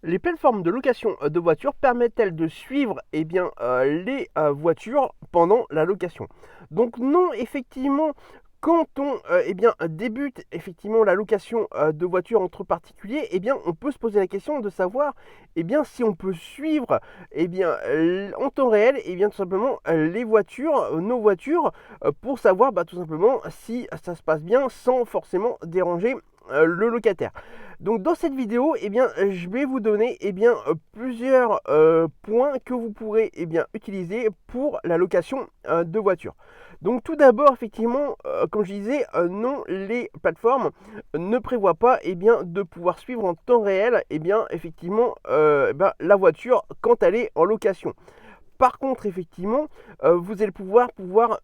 Les plateformes de location de voitures permettent-elles de suivre les voitures pendant la location? Donc non, effectivement, quand on débute effectivement la location de voitures entre particuliers, on peut se poser la question de savoir si on peut suivre en temps réel tout simplement les voitures, nos voitures, pour savoir tout simplement si ça se passe bien sans forcément déranger le locataire. Donc dans cette vidéo, je vais vous donner plusieurs points que vous pourrez utiliser pour la location de voitures. Donc tout d'abord, effectivement, comme je disais, non, les plateformes ne prévoient pas de pouvoir suivre en temps réel la voiture quand elle est en location. Par contre, effectivement, vous allez pouvoir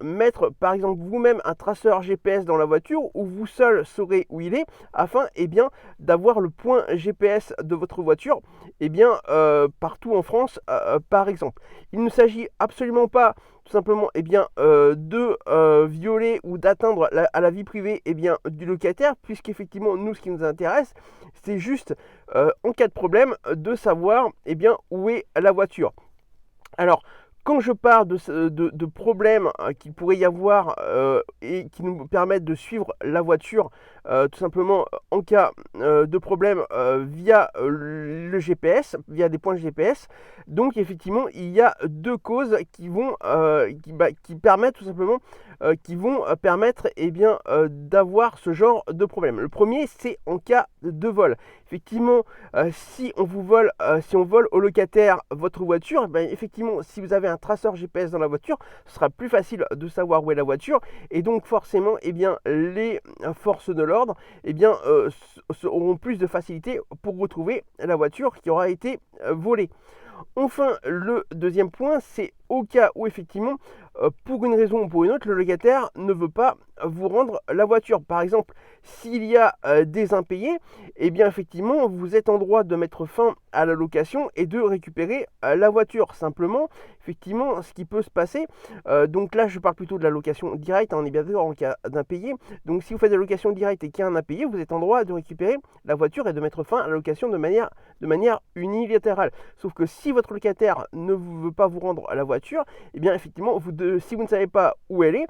mettre, par exemple, vous-même un traceur GPS dans la voiture où vous seul saurez où il est, afin d'avoir le point GPS de votre voiture partout en France, par exemple. Il ne s'agit absolument pas tout simplement de violer ou d'atteindre à la vie privée du locataire, puisqu'effectivement, nous, ce qui nous intéresse, c'est juste, en cas de problème, de savoir où est la voiture. Alors, quand je parle de problèmes qu'il pourrait y avoir et qui nous permettent de suivre la voiture, tout simplement en cas de problème via le GPS, via des points GPS, donc effectivement, il y a deux causes qui permettent tout simplement permettre d'avoir ce genre de problème. Le premier, c'est en cas de vol. Effectivement, si on vole au locataire votre voiture, effectivement, si vous avez un traceur GPS dans la voiture, ce sera plus facile de savoir où est la voiture, et donc forcément, les forces de l'ordre auront plus de facilité pour retrouver la voiture qui aura été volée. Enfin, le deuxième point, c'est au cas où effectivement, pour une raison ou pour une autre, le locataire ne veut pas vous rendre la voiture. Par exemple, s'il y a des impayés, effectivement, vous êtes en droit de mettre fin à la location et de récupérer la voiture. Simplement, effectivement, ce qui peut se passer, donc là, je parle plutôt de la location directe, on est bien d'accord en cas d'impayé. Donc, si vous faites de la location directe et qu'il y a un impayé, vous êtes en droit de récupérer la voiture et de mettre fin à la location de manière unilatérale. Sauf que si votre locataire ne veut pas vous rendre la voiture, effectivement, si vous ne savez pas où elle est,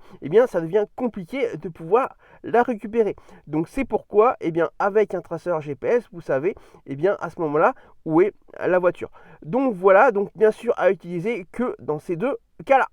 ça devient compliqué de pouvoir la récupérer. Donc c'est pourquoi, avec un traceur GPS, vous savez, à ce moment-là, où est la voiture. Donc voilà, donc bien sûr à utiliser que dans ces deux cas-là.